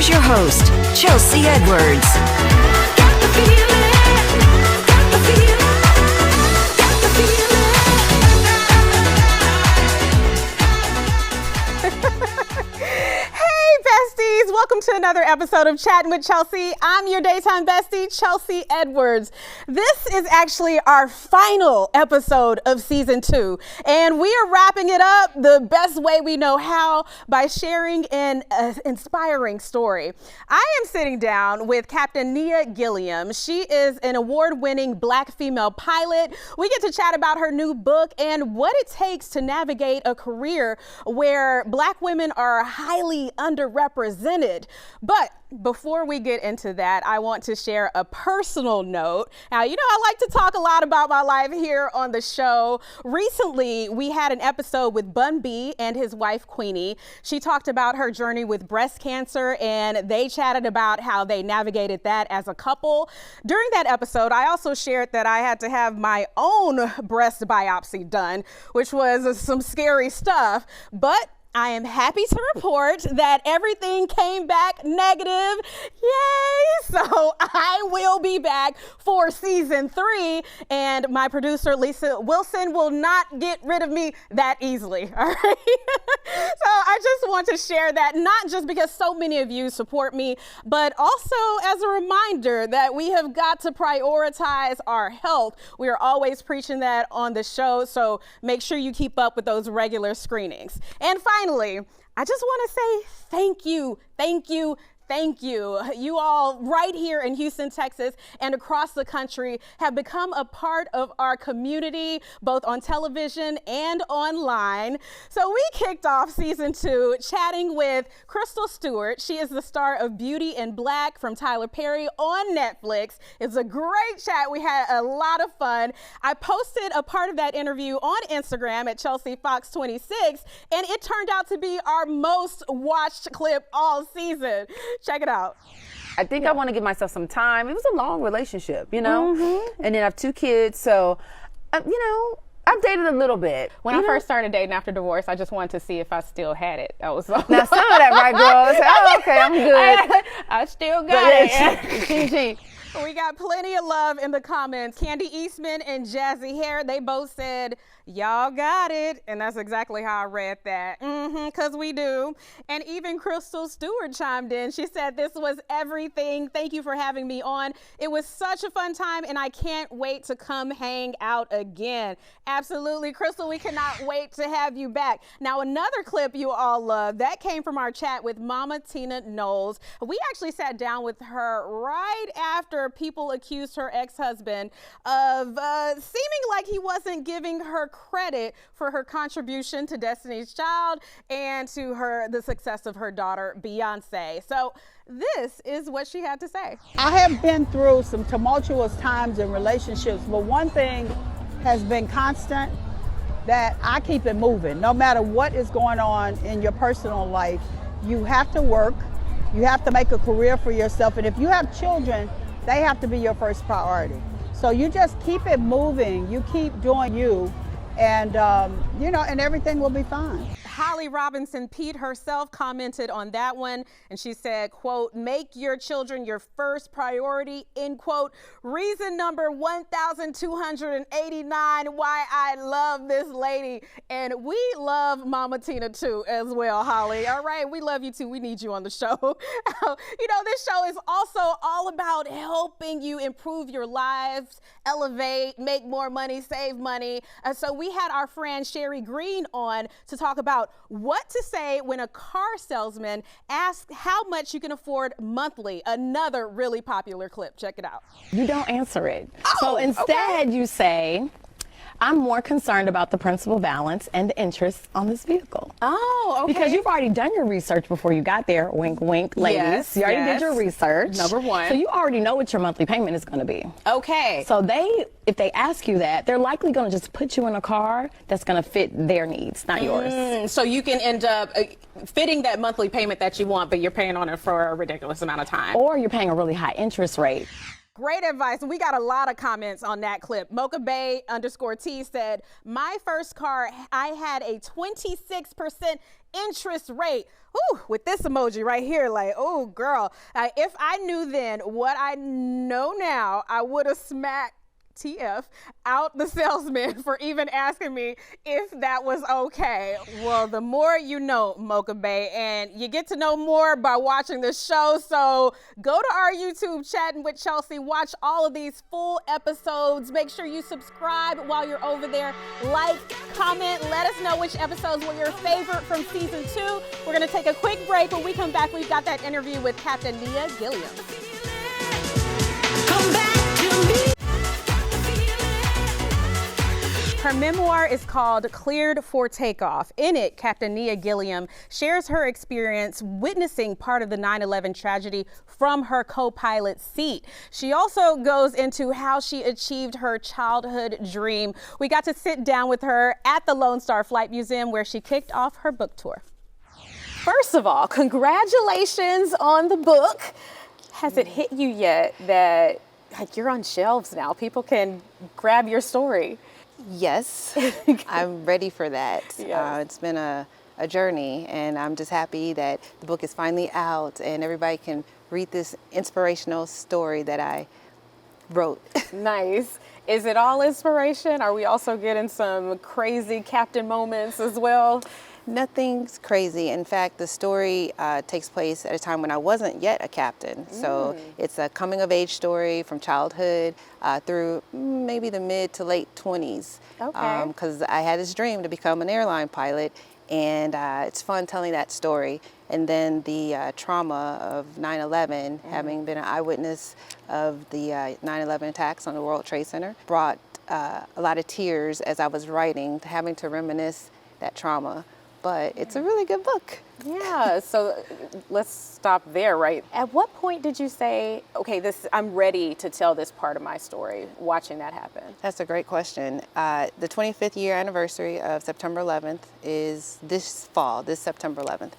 here's your host, Chelsea Edwards. Got the feeling, got the feeling, got the feeling. Hey, besties. Welcome to another episode of Chattin with Chelsea. I'm your daytime bestie, Chelsea Edwards. This is actually our final episode of season 2, and we are wrapping it up the best way we know how, by sharing an inspiring story. I am sitting down with Captain Nia Gilliam. She is an award-winning Black female pilot. We get to chat about her new book and what it takes to navigate a career where Black women are highly underrepresented. But before we get into that, I want to share a personal note. Now, you know, I like to talk a lot about my life here on the show. Recently, we had an episode with Bun B and his wife, Queenie. She talked about her journey with breast cancer, and they chatted about how they navigated that as a couple. During that episode, I also shared that I had to have my own breast biopsy done, which was some scary stuff, but I am happy to report that everything came back negative. Yay! So I will be back for season 3, and my producer, Lisa Wilson, will not get rid of me that easily. All right. So I just want to share that, not just because so many of you support me, but also as a reminder that we have got to prioritize our health. We are always preaching that on the show, so make sure you keep up with those regular screenings. And finally, I just want to say thank you. You all right here in Houston, Texas, and across the country have become a part of our community, both on television and online. So we kicked off season 2 chatting with Crystal Stewart. She is the star of Beauty in Black from Tyler Perry on Netflix. It's a great chat. We had a lot of fun. I posted a part of that interview on Instagram at ChelseaFox26, and it turned out to be our most watched clip all season. Check it out. I think I want to give myself some time. It was a long relationship, you know? Mm-hmm. And then I have 2 kids, so, you know, I've dated a little bit. When I first started dating after divorce, I just wanted to see if I still had it. That was all. Now, some of that, right, girl? I said, oh, okay, I'm good. I still got it. We got plenty of love in the comments. Candy Eastman and Jazzy Hair, they both said, y'all got it. And that's exactly how I read that. Because we do. And even Crystal Stewart chimed in. She said, this was everything. Thank you for having me on. It was such a fun time, and I can't wait to come hang out again. Absolutely. Crystal, we cannot wait to have you back. Now, another clip you all love, that came from our chat with Mama Tina Knowles. We actually sat down with her right after people accused her ex-husband of seeming like he wasn't giving her credit for her contribution to Destiny's Child and to the success of her daughter, Beyonce. So this is what she had to say. I have been through some tumultuous times in relationships, but one thing has been constant, that I keep it moving. No matter what is going on in your personal life, you have to work, you have to make a career for yourself, and if you have children, they have to be your first priority. So you just keep it moving, you keep doing you, and you know, and everything will be fine. Holly Robinson Pete herself commented on that one, and she said, quote, make your children your first priority, end quote. Reason number 1,289 why I love this lady. And we love Mama Tina too as well, Holly. All right, we love you too. We need you on the show. You know, this show is also all about helping you improve your lives, elevate, make more money, save money. So we had our friend Sherry Green on to talk about what to say when a car salesman asks how much you can afford monthly. Another really popular clip. Check it out. You don't answer it. So instead you say, I'm more concerned about the principal balance and the interest on this vehicle. Oh, okay. Because you've already done your research before you got there. Wink, wink, ladies. Yes, you already did your research. Number one. So you already know what your monthly payment is going to be. Okay. So if they ask you that, they're likely going to just put you in a car that's going to fit their needs, not yours. So you can end up fitting that monthly payment that you want, but you're paying on it for a ridiculous amount of time. Or you're paying a really high interest rate. Great advice. And we got a lot of comments on that clip. Mocha Bay _T said, my first car, I had a 26% interest rate. Ooh, with this emoji right here, like, oh, girl. If I knew then what I know now, I would have smacked TF out the salesman for even asking me if that was okay. Well, the more you know, Mocha Bay, and you get to know more by watching the show. So go to our YouTube, Chattin with Chelsea. Watch all of these full episodes. Make sure you subscribe while you're over there. Like, comment, let us know which episodes were your favorite from season 2. We're going to take a quick break. When we come back, we've got that interview with Captain Nia Gilliam. Come back to me. Her memoir is called Cleared for Takeoff. In it, Captain Nia Gilliam shares her experience witnessing part of the 9/11 tragedy from her co-pilot seat. She also goes into how she achieved her childhood dream. We got to sit down with her at the Lone Star Flight Museum where she kicked off her book tour. First of all, congratulations on the book. Has it hit you yet that you're on shelves now? People can grab your story. Yes, I'm ready for that. Yes. It's been a journey, and I'm just happy that the book is finally out and everybody can read this inspirational story that I wrote. Nice. Is it all inspiration? Are we also getting some crazy captain moments as well? Nothing's crazy. In fact, the story takes place at a time when I wasn't yet a captain. So it's a coming of age story from childhood through maybe the mid to late 20s. Okay. Because I had this dream to become an airline pilot, and it's fun telling that story. And then the trauma of 9/11, having been an eyewitness of the 9/11 attacks on the World Trade Center, brought a lot of tears as I was writing, having to reminisce that trauma. But it's a really good book. Yeah, so let's stop there, right? At what point did you say, okay, I'm ready to tell this part of my story, watching that happen? That's a great question. The 25th year anniversary of September 11th is this fall, this September 11th.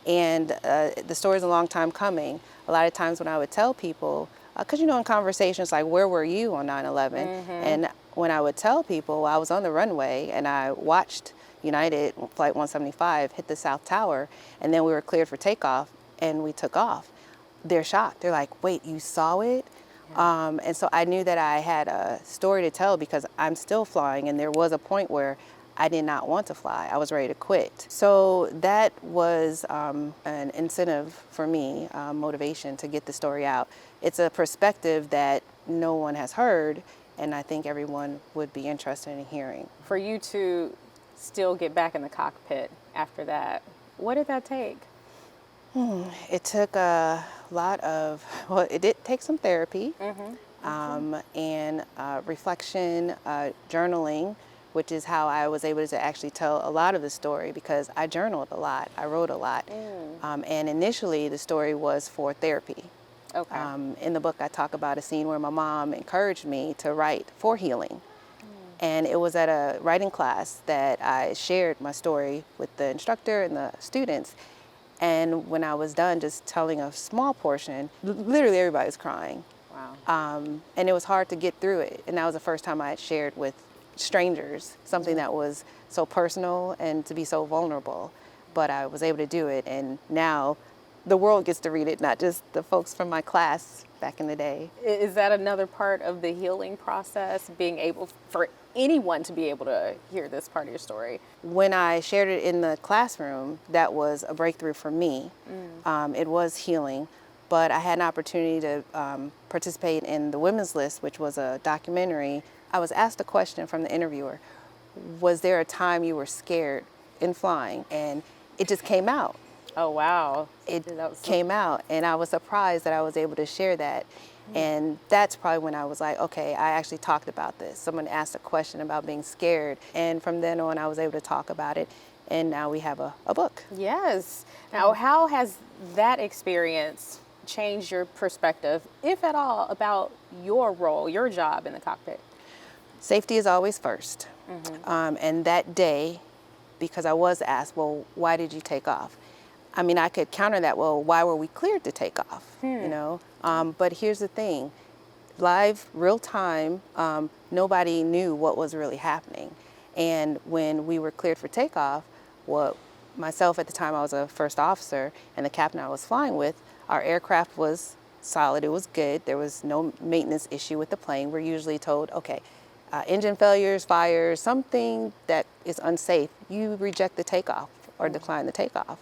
And the story's a long time coming. A lot of times when I would tell people, because in conversations like, where were you on 9/11? And when I would tell people, I was on the runway and I watched United Flight 175 hit the South Tower, and then we were cleared for takeoff and we took off. They're shocked. They're like, wait, you saw it? And so I knew that I had a story to tell because I'm still flying, and there was a point where I did not want to fly. I was ready to quit. So that was an incentive for me, motivation to get the story out. It's a perspective that no one has heard, and I think everyone would be interested in hearing. For you to still get back in the cockpit after that, what did that take? It took a lot of, well, it did take some therapy and reflection, journaling, which is how I was able to actually tell a lot of the story because I journaled a lot, I wrote a lot. And initially the story was for therapy. Okay. In the book I talk about a scene where my mom encouraged me to write for healing. And it was at a writing class that I shared my story with the instructor and the students. And when I was done just telling a small portion, literally everybody was crying. Wow. And it was hard to get through it. And that was the first time I had shared with strangers something that was so personal and to be so vulnerable. But I was able to do it. And now the world gets to read it, not just the folks from my class back in the day. Is that another part of the healing process, being able for anyone to be able to hear this part of your story? When I shared it in the classroom, that was a breakthrough for me. It was healing, but I had an opportunity to participate in the Women's List, which was a documentary. I was asked a question from the interviewer, was there a time you were scared in flying? And it just came out. Oh, wow. It came out, and I was surprised that I was able to share that. And that's probably when I was like, okay, I actually talked about this. Someone asked a question about being scared, and from then on I was able to talk about it, and now we have a book. Yes. Now, how has that experience changed your perspective, if at all, about your role, your job in the cockpit? Safety is always first. And that day, because I was asked, well, why did you take off? I mean, I could counter that, well, why were we cleared to take off, But here's the thing, live, real time. Nobody knew what was really happening. And when we were cleared for takeoff, myself at the time, I was a first officer, and the captain I was flying with, our aircraft was solid, it was good. There was no maintenance issue with the plane. We're usually told, okay, engine failures, fires, something that is unsafe, you reject the takeoff or decline the takeoff.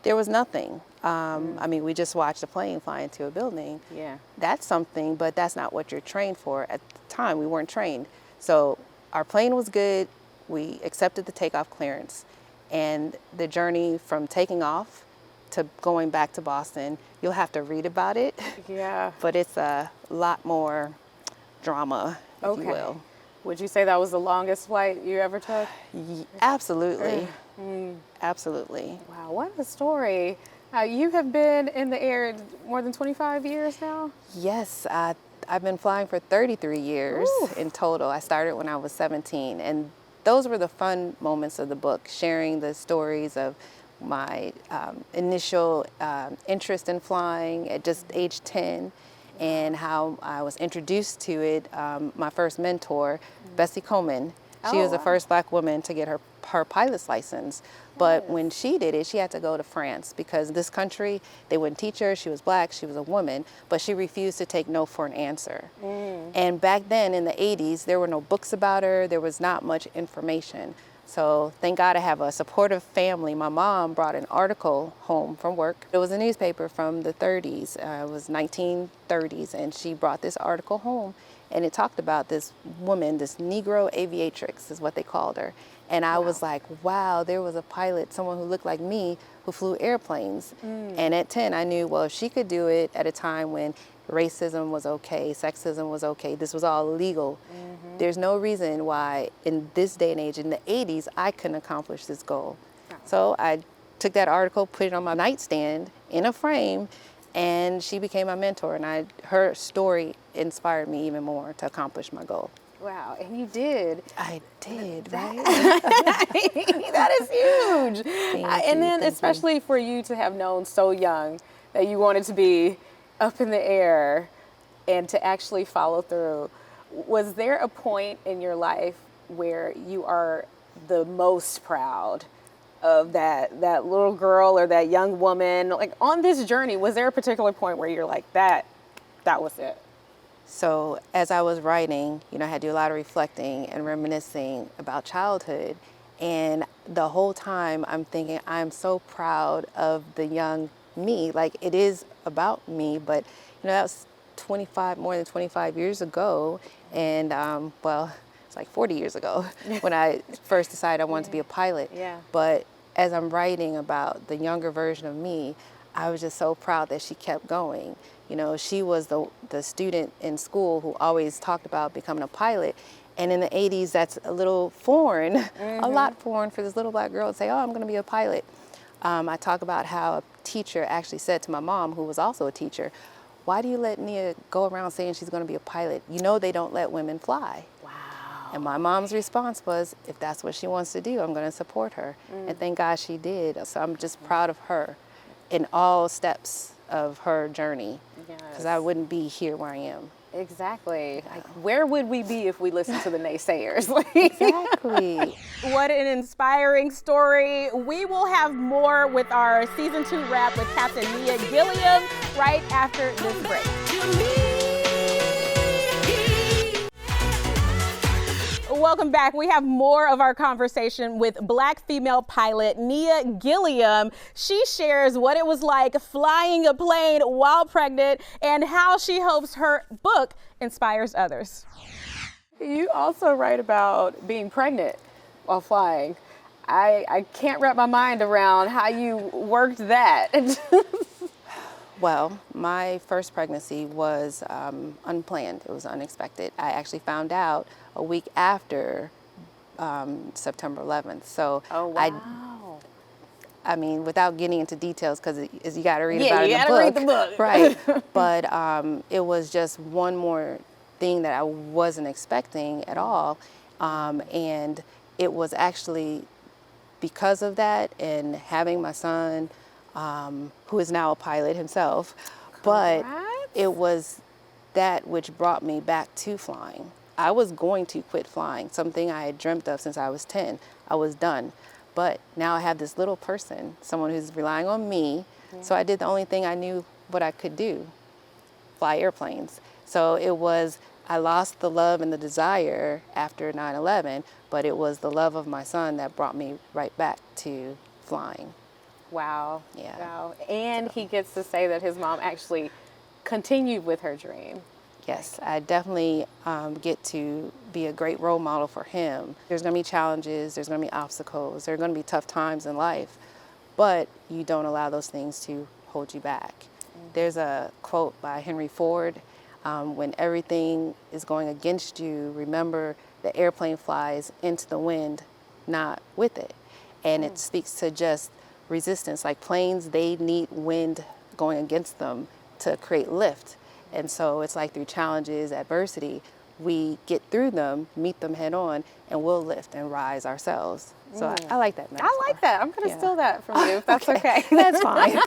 There was nothing. I mean, we just watched a plane fly into a building. Yeah. That's something, but that's not what you're trained for. At the time, we weren't trained. So our plane was good. We accepted the takeoff clearance. And the journey from taking off to going back to Boston, you'll have to read about it. Yeah. But it's a lot more drama, if you will. Would you say that was the longest flight you ever took? Absolutely. Absolutely. Wow, what a story. You have been in the air more than 25 years now? Yes, I've been flying for 33 years Oof. in total. I started when I was 17, and those were the fun moments of the book, sharing the stories of my initial interest in flying at just age 10, and how I was introduced to it. My first mentor, Bessie Coleman, she was the first Black woman to get her pilot's license. But when she did it, she had to go to France because this country, they wouldn't teach her. She was Black, she was a woman, but she refused to take no for an answer. And back then in the 80s, there were no books about her. There was not much information. So thank God I have a supportive family. My mom brought an article home from work. It was a newspaper from the 30s. It was 1930s, and she brought this article home, and it talked about this woman, this Negro aviatrix is what they called her. And I was like, wow, there was a pilot, someone who looked like me, who flew airplanes. And at 10, I knew, well, if she could do it at a time when racism was okay, sexism was okay, this was all legal. There's no reason why in this day and age, in the 80s, I couldn't accomplish this goal. So I took that article, put it on my nightstand in a frame, and she became my mentor. And her story inspired me even more to accomplish my goal. Wow, and you did. I did, right? That is huge. And then thank especially for you to have known so young that you wanted to be up in the air and to actually follow through. Was there a point in your life where you are the most proud of that little girl or that young woman? Like on this journey, was there a particular point where you're like, that was it? So as I was writing, I had to do a lot of reflecting and reminiscing about childhood. And the whole time I'm thinking, I'm so proud of the young me. Like it is about me, but that was more than 25 years ago. And well, it's like 40 years ago when I first decided I wanted to be a pilot. Yeah. But as I'm writing about the younger version of me, I was just so proud that she kept going. She was the student in school who always talked about becoming a pilot. And in the 80s, that's a little foreign, a lot foreign for this little Black girl to say, oh, I'm going to be a pilot. I talk about how a teacher actually said to my mom, who was also a teacher, why do you let Nia go around saying she's going to be a pilot? They don't let women fly. Wow. And my mom's response was, if that's what she wants to do, I'm going to support her. And thank God she did. So I'm just proud of her in all steps of her journey, because I wouldn't be here where I am. Exactly. Like, where would we be if we listened to the naysayers? Exactly. What an inspiring story. We will have more with our season 2 wrap with Captain Nia Gilliam right after this break. Welcome back. We have more of our conversation with Black female pilot Nia Gilliam. She shares what it was like flying a plane while pregnant and how she hopes her book inspires others. You also write about being pregnant while flying. I can't wrap my mind around how you worked that. Well, my first pregnancy was unplanned. It was unexpected. I actually found out a week after September 11th. So Oh, wow. I mean, without getting into details, because you got to read about it in the book. Yeah, you got to read the book. Right. But it was just one more thing that I wasn't expecting at all. And it was actually because of that and having my son, who is now a pilot himself, but it was that which brought me back to flying. I was going to quit flying, something I had dreamt of since I was 10. I was done. But now I have this little person, someone who's relying on me. So I did the only thing I knew what I could do, fly airplanes. So it was, I lost the love and the desire after 9/11, but it was the love of my son that brought me right back to flying. Wow. Yeah. Wow. And he gets to say that his mom actually continued with her dream. Yes, I definitely get to be a great role model for him. There's going to be challenges, there's going to be obstacles, there are going to be tough times in life, but you don't allow those things to hold you back. There's a quote by Henry Ford, when everything is going against you, remember the airplane flies into the wind, not with it. And it speaks to just resistance. Like planes, they need wind going against them to create lift. And so it's like through challenges, adversity, we get through them, meet them head on, and we'll lift and rise ourselves. So I like that metaphor. I like that. I'm going to steal that from you if that's okay. That's fine.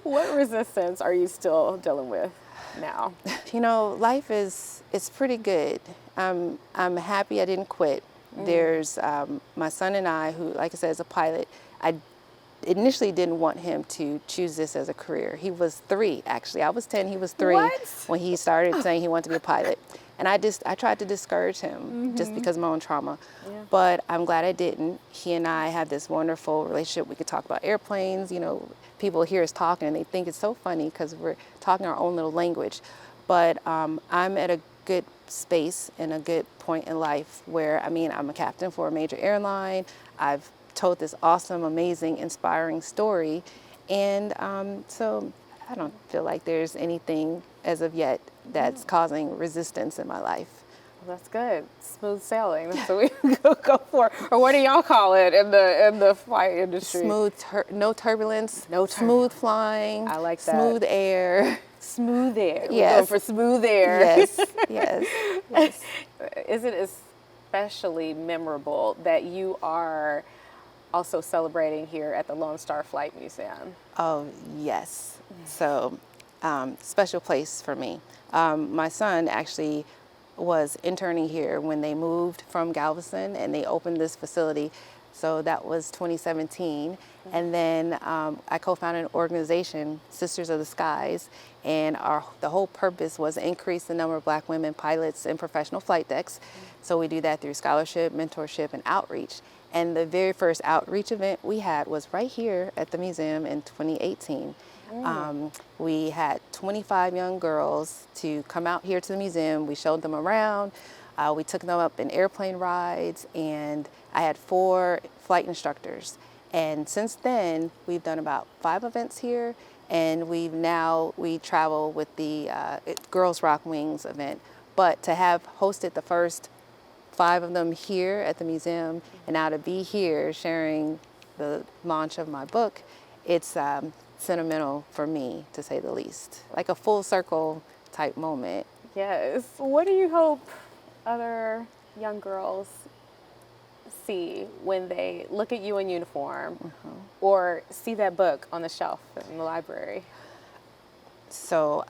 What resistance are you still dealing with now? You know, life is, it's pretty good. I'm happy I didn't quit. There's my son and I, who, like I said, is a pilot. I initially didn't want him to choose this as a career. He was 3, actually. I was 10, he was 3 when he started saying he wanted to be a pilot. And I tried to discourage him just because of my own trauma. But I'm glad I didn't. He and I have this wonderful relationship. We could talk about airplanes. You know, people hear us talking and they think it's so funny because we're talking our own little language. But I'm at a good space and a good point in life where, I mean, I'm a captain for a major airline. I've told this awesome, amazing, inspiring story. And so I don't feel like there's anything as of yet that's causing resistance in my life. Well, that's good. Smooth sailing. That's what we go for. Or what do y'all call it in the flight industry? Smooth, no turbulence, No smooth flying. I like that. Smooth air. Smooth air. We're Yes. going for smooth air. Yes, yes, yes. Is it especially memorable that you are also celebrating here at the Lone Star Flight Museum? Oh, yes. So, special place for me. My son actually was interning here when they moved from Galveston and they opened this facility. So that was 2017. And then I co-founded an organization, Sisters of the Skies, and the whole purpose was to increase the number of Black women pilots in professional flight decks. So we do that through scholarship, mentorship, and outreach. And the very first outreach event we had was right here at the museum in 2018. We had 25 young girls to come out here to the museum. We showed them around. We took them up in airplane rides, and I had 4 flight instructors. And since then, we've done about 5 events here, and we travel with the Girls Rock Wings event. But to have hosted the first 5 of them here at the museum, and now to be here sharing the launch of my book, it's sentimental for me, to say the least. Like a full circle type moment. Yes. What do you hope other young girls see when they look at you in uniform or see that book on the shelf in the library? So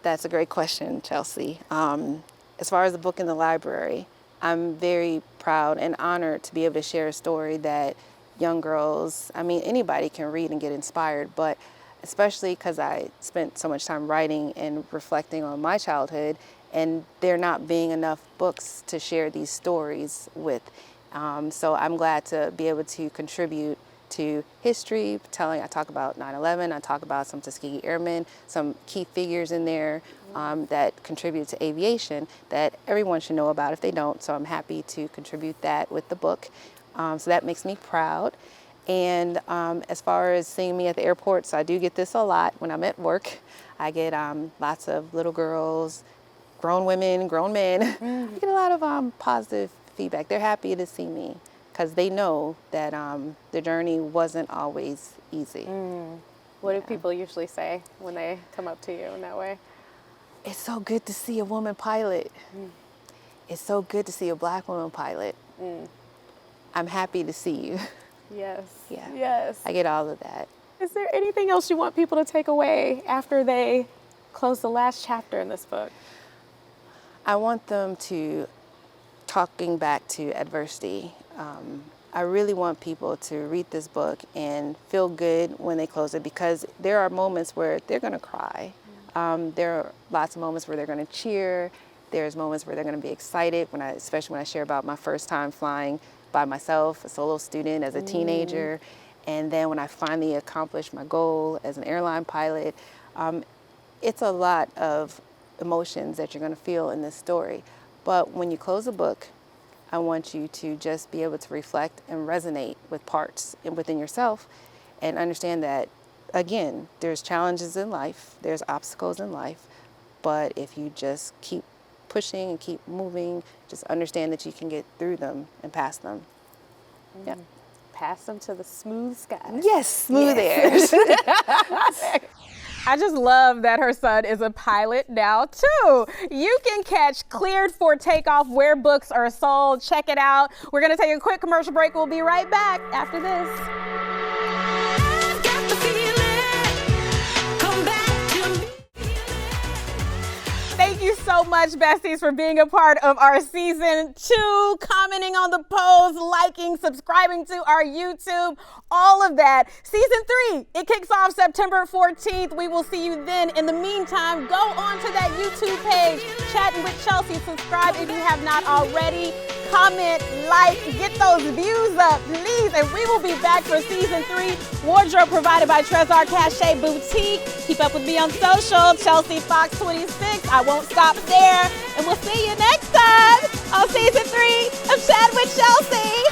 that's a great question, Chelsea. As far as the book in the library, I'm very proud and honored to be able to share a story that young girls, I mean, anybody can read and get inspired, but especially because I spent so much time writing and reflecting on my childhood, and there not being enough books to share these stories with. So I'm glad to be able to contribute to history, I talk about 9/11, I talk about some Tuskegee Airmen, some key figures in there that contribute to aviation that everyone should know about if they don't. So I'm happy to contribute that with the book. So that makes me proud. And as far as seeing me at the airports, I do get this a lot when I'm at work. I get lots of little girls, grown women, grown men. I get a lot of positive feedback. They're happy to see me because they know that the journey wasn't always easy. What do people usually say when they come up to you in that way? It's so good to see a woman pilot. It's so good to see a Black woman pilot. I'm happy to see you. Yes. Yeah. Yes. I get all of that. Is there anything else you want people to take away after they close the last chapter in this book? I want them to, talking back to adversity, I really want people to read this book and feel good when they close it, because there are moments where they're going to cry. There are lots of moments where they're going to cheer. There's moments where they're going to be excited, especially when I share about my first time flying by myself, a solo student, as a teenager. And then when I finally accomplished my goal as an airline pilot. It's a lot of emotions that you're going to feel in this story. But when you close a book, I want you to just be able to reflect and resonate with parts within yourself and understand that, again, there's challenges in life, there's obstacles in life, but if you just keep pushing and keep moving, just understand that you can get through them and past them. Yep. Pass them to the smooth skies. Yes, smooth airs. I just love that her son is a pilot now too. You can catch Cleared for Takeoff where books are sold. Check it out. We're gonna take a quick commercial break. We'll be right back after this. I've got the feeling. Come back to me. Thank you so much, besties, for being a part of our season 2, commenting on the post, liking, subscribing to our YouTube, all of that. Season 3, it kicks off September 14th. We will see you then. In the meantime, go on to that YouTube page, Chattin with Chelsea. Subscribe if you have not already. Comment, like, get those views up, please. And we will be back for season 3. Wardrobe provided by Trezor Cachet Boutique. Keep up with me on social, Chelsea Fox 26. I won't stop there. And we'll see you next time on season 3 of Chat with Chelsea.